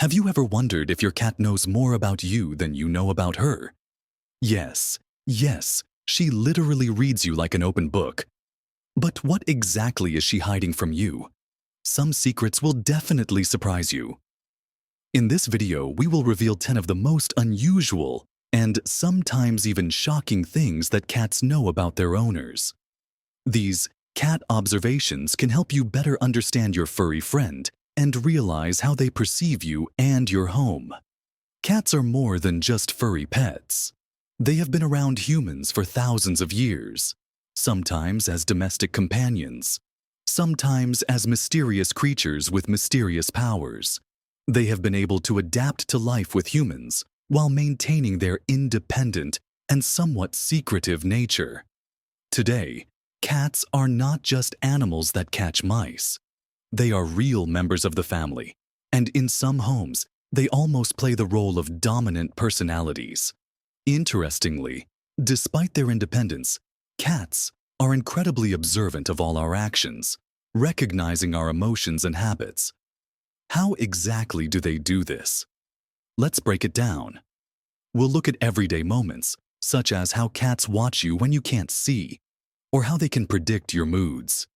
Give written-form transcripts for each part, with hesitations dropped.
Have you ever wondered if your cat knows more about you than you know about her? Yes, yes, she literally reads you like an open book. But what exactly is she hiding from you? Some secrets will definitely surprise you. In this video, we will reveal 10 of the most unusual and sometimes even shocking things that cats know about their owners. These cat observations can help you better understand your furry friend and realize how they perceive you and your home. Cats are more than just furry pets. They have been around humans for thousands of years, sometimes as domestic companions, sometimes as mysterious creatures with mysterious powers. They have been able to adapt to life with humans while maintaining their independent and somewhat secretive nature. Today, cats are not just animals that catch mice. They are real members of the family, and in some homes, they almost play the role of dominant personalities. Interestingly, despite their independence, cats are incredibly observant of all our actions, recognizing our emotions and habits. How exactly do they do this? Let's break it down. We'll look at everyday moments, such as how cats watch you when you can't see, or how they can predict your moods.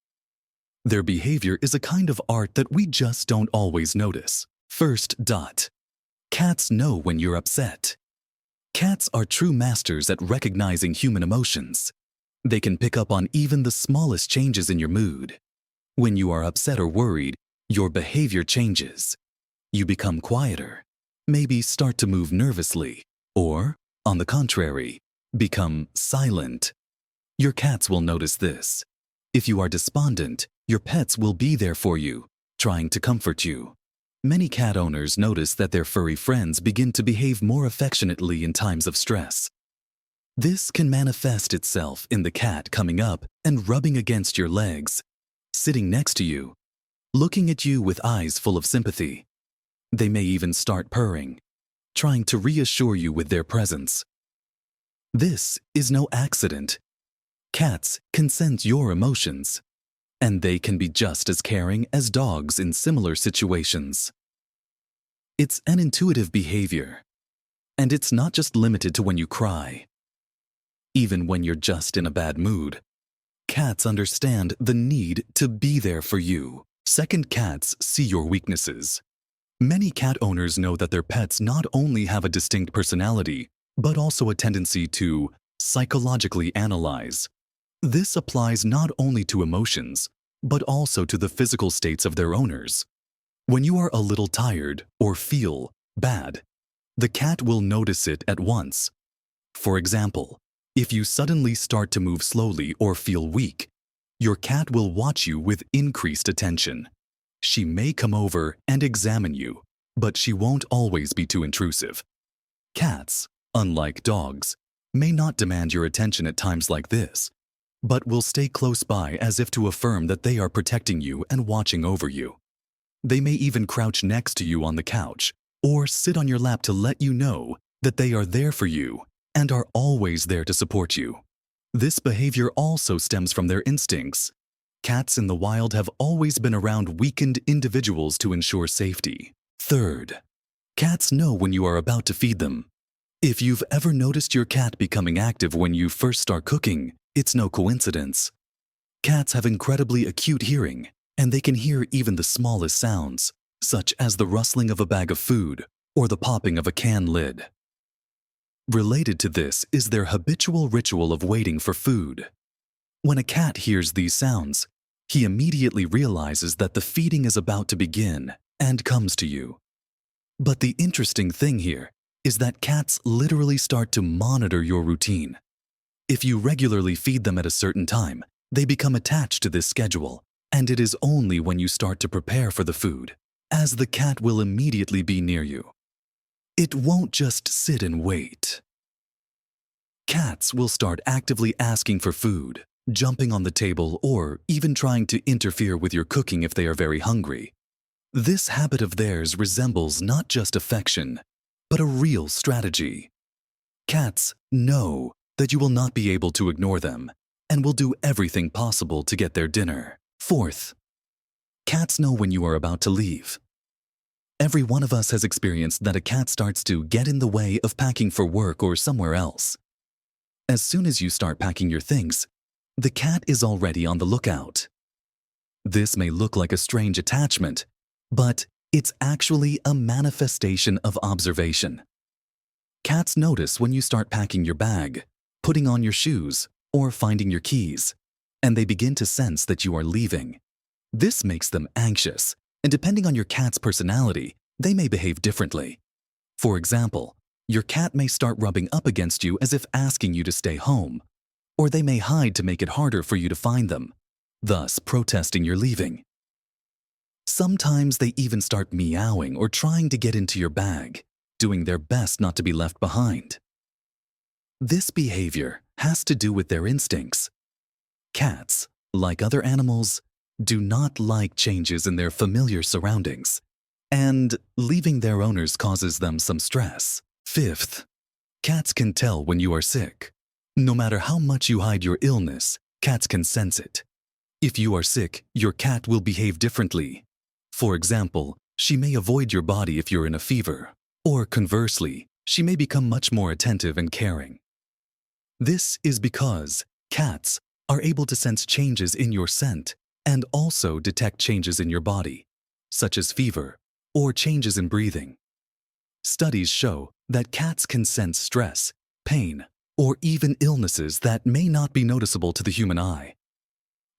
Their behavior is a kind of art that we just don't always notice. First. Cats know when you're upset. Cats are true masters at recognizing human emotions. They can pick up on even the smallest changes in your mood. When you are upset or worried, your behavior changes. You become quieter, maybe start to move nervously, or, on the contrary, become silent. Your cats will notice this. If you are despondent, your pets will be there for you, trying to comfort you. Many cat owners notice that their furry friends begin to behave more affectionately in times of stress. This can manifest itself in the cat coming up and rubbing against your legs, sitting next to you, looking at you with eyes full of sympathy. They may even start purring, trying to reassure you with their presence. This is no accident. Cats can sense your emotions, and they can be just as caring as dogs in similar situations. It's an intuitive behavior, and it's not just limited to when you cry. Even when you're just in a bad mood, cats understand the need to be there for you. Second, cats see your weaknesses. Many cat owners know that their pets not only have a distinct personality, but also a tendency to psychologically analyze. This applies not only to emotions, but also to the physical states of their owners. When you are a little tired or feel bad, the cat will notice it at once. For example, if you suddenly start to move slowly or feel weak, your cat will watch you with increased attention. She may come over and examine you, but she won't always be too intrusive. Cats, unlike dogs, may not demand your attention at times like this, but will stay close by as if to affirm that they are protecting you and watching over you. They may even crouch next to you on the couch or sit on your lap to let you know that they are there for you and are always there to support you. This behavior also stems from their instincts. Cats in the wild have always been around weakened individuals to ensure safety. Third, cats know when you are about to feed them. If you've ever noticed your cat becoming active when you first start cooking, it's no coincidence. Cats have incredibly acute hearing, and they can hear even the smallest sounds, such as the rustling of a bag of food or the popping of a can lid. Related to this is their habitual ritual of waiting for food. When a cat hears these sounds, he immediately realizes that the feeding is about to begin and comes to you. But the interesting thing here is that cats literally start to monitor your routine. If you regularly feed them at a certain time, they become attached to this schedule, and it is only when you start to prepare for the food, as the cat will immediately be near you. It won't just sit and wait. Cats will start actively asking for food, jumping on the table, or even trying to interfere with your cooking if they are very hungry. This habit of theirs resembles not just affection, but a real strategy. Cats know that you will not be able to ignore them and will do everything possible to get their dinner. Fourth, cats know when you are about to leave. Every one of us has experienced that a cat starts to get in the way of packing for work or somewhere else. As soon as you start packing your things, the cat is already on the lookout. This may look like a strange attachment, but it's actually a manifestation of observation. Cats notice when you start packing your bag, putting on your shoes, or finding your keys, and they begin to sense that you are leaving. This makes them anxious, and depending on your cat's personality, they may behave differently. For example, your cat may start rubbing up against you as if asking you to stay home, or they may hide to make it harder for you to find them, thus protesting your leaving. Sometimes they even start meowing or trying to get into your bag, doing their best not to be left behind. This behavior has to do with their instincts. Cats, like other animals, do not like changes in their familiar surroundings, and leaving their owners causes them some stress. Fifth, cats can tell when you are sick. No matter how much you hide your illness, cats can sense it. If you are sick, your cat will behave differently. For example, she may avoid your body if you're in a fever, or conversely, she may become much more attentive and caring. This is because cats are able to sense changes in your scent and also detect changes in your body, such as fever or changes in breathing. Studies show that cats can sense stress, pain, or even illnesses that may not be noticeable to the human eye.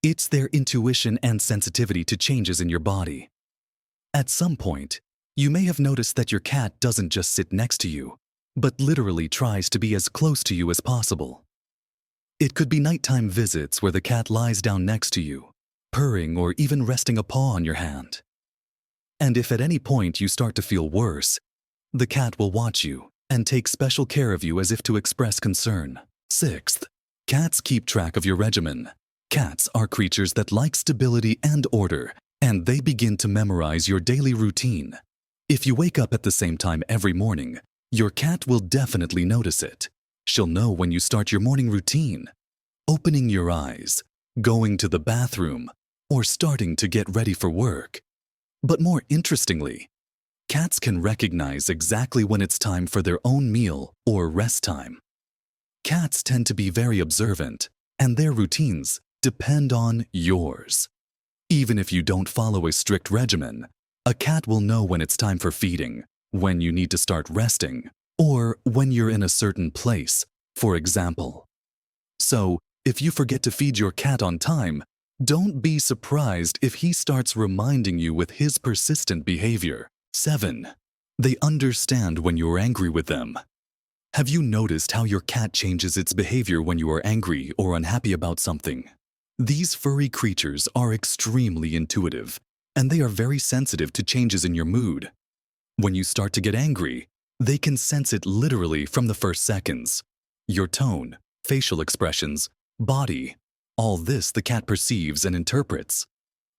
It's their intuition and sensitivity to changes in your body. At some point, you may have noticed that your cat doesn't just sit next to you, but literally tries to be as close to you as possible. It could be nighttime visits where the cat lies down next to you, purring or even resting a paw on your hand. And if at any point you start to feel worse, the cat will watch you and take special care of you as if to express concern. Sixth, cats keep track of your regimen. Cats are creatures that like stability and order, and they begin to memorize your daily routine. If you wake up at the same time every morning, your cat will definitely notice it. She'll know when you start your morning routine, opening your eyes, going to the bathroom, or starting to get ready for work. But more interestingly, cats can recognize exactly when it's time for their own meal or rest time. Cats tend to be very observant, and their routines depend on yours. Even if you don't follow a strict regimen, a cat will know when it's time for feeding, when you need to start resting, or when you're in a certain place, for example. So, if you forget to feed your cat on time, don't be surprised if he starts reminding you with his persistent behavior. 7. They understand when you're angry with them. Have you noticed how your cat changes its behavior when you are angry or unhappy about something? These furry creatures are extremely intuitive, and they are very sensitive to changes in your mood. When you start to get angry, they can sense it literally from the first seconds. Your tone, facial expressions, body, all this the cat perceives and interprets.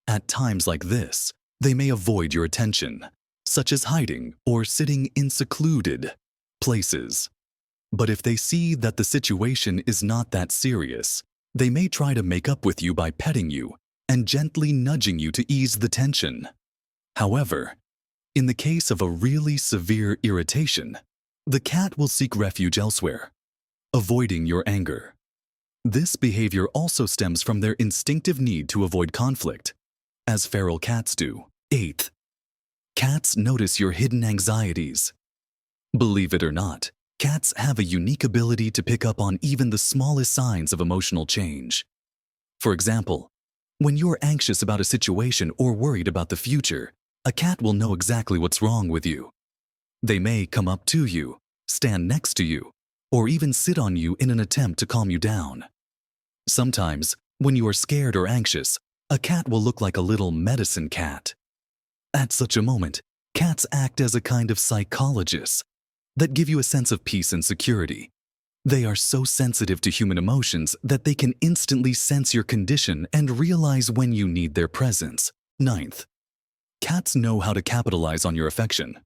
At times like this, they may avoid your attention, such as hiding or sitting in secluded places. But if they see that the situation is not that serious, they may try to make up with you by petting you and gently nudging you to ease the tension. However, in the case of a really severe irritation, the cat will seek refuge elsewhere, avoiding your anger. This behavior also stems from their instinctive need to avoid conflict, as feral cats do. 8. Cats notice your hidden anxieties. Believe it or not, cats have a unique ability to pick up on even the smallest signs of emotional change. For example, when you're anxious about a situation or worried about the future, a cat will know exactly what's wrong with you. They may come up to you, stand next to you, or even sit on you in an attempt to calm you down. Sometimes, when you are scared or anxious, a cat will look like a little medicine cat. At such a moment, cats act as a kind of psychologists that give you a sense of peace and security. They are so sensitive to human emotions that they can instantly sense your condition and realize when you need their presence. 9th, cats know how to capitalize on your affection.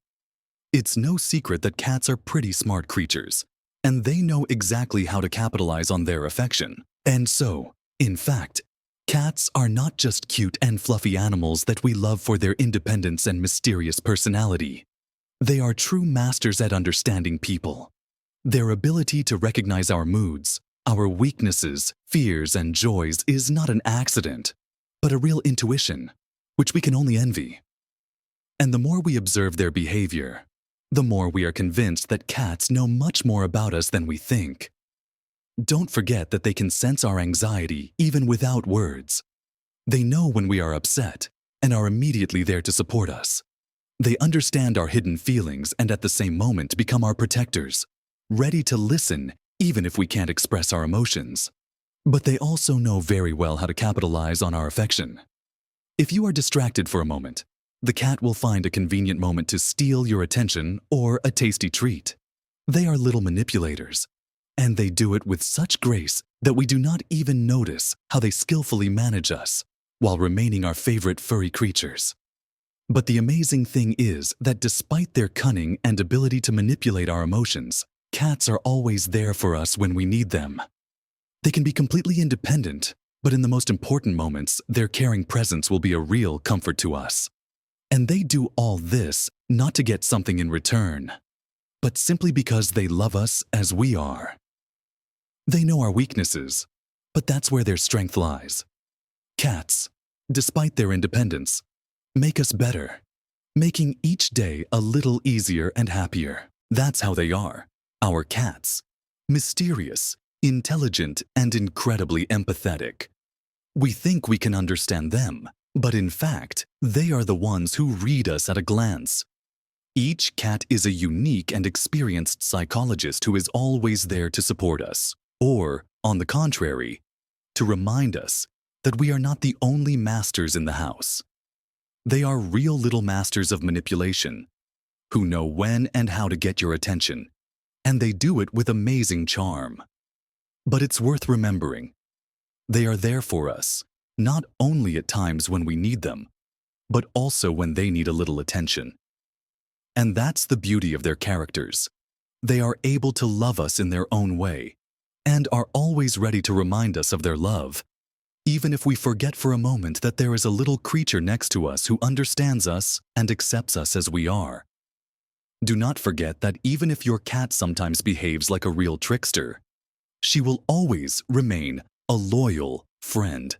It's no secret that cats are pretty smart creatures, and they know exactly how to capitalize on their affection. And so, in fact, Cats are not just cute and fluffy animals that we love for their independence and mysterious personality. They are true masters at understanding people. Their ability to recognize our moods, our weaknesses, fears, and joys is not an accident, but a real intuition, which we can only envy. And the more we observe their behavior, the more we are convinced that cats know much more about us than we think. Don't forget that they can sense our anxiety even without words. They know when we are upset and are immediately there to support us. They understand our hidden feelings and at the same moment become our protectors, ready to listen even if we can't express our emotions. But they also know very well how to capitalize on our affection. If you are distracted for a moment, the cat will find a convenient moment to steal your attention or a tasty treat. They are little manipulators, and they do it with such grace that we do not even notice how they skillfully manage us while remaining our favorite furry creatures. But the amazing thing is that despite their cunning and ability to manipulate our emotions, cats are always there for us when we need them. They can be completely independent, but in the most important moments, their caring presence will be a real comfort to us. And they do all this not to get something in return, but simply because they love us as we are. They know our weaknesses, but that's where their strength lies. Cats, despite their independence, make us better, making each day a little easier and happier. That's how they are, our cats. Mysterious, intelligent, and incredibly empathetic. We think we can understand them, but in fact, they are the ones who read us at a glance. Each cat is a unique and experienced psychologist who is always there to support us, or, on the contrary, to remind us that we are not the only masters in the house. They are real little masters of manipulation, who know when and how to get your attention, and they do it with amazing charm. But it's worth remembering, they are there for us, not only at times when we need them, but also when they need a little attention. And that's the beauty of their characters. They are able to love us in their own way, and are always ready to remind us of their love, even if we forget for a moment that there is a little creature next to us who understands us and accepts us as we are. Do not forget that even if your cat sometimes behaves like a real trickster, she will always remain a loyal friend.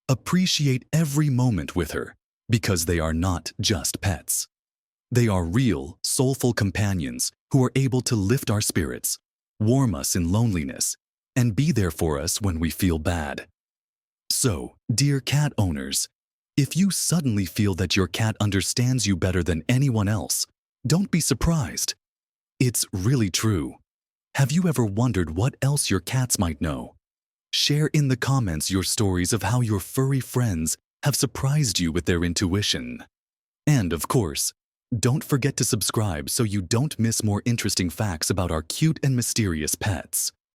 Appreciate every moment with her, because they are not just pets. They are real, soulful companions who are able to lift our spirits, warm us in loneliness, and be there for us when we feel bad. So, dear cat owners, if you suddenly feel that your cat understands you better than anyone else, don't be surprised. It's really true. Have you ever wondered what else your cats might know? Share in the comments your stories of how your furry friends have surprised you with their intuition. And of course, don't forget to subscribe so you don't miss more interesting facts about our cute and mysterious pets.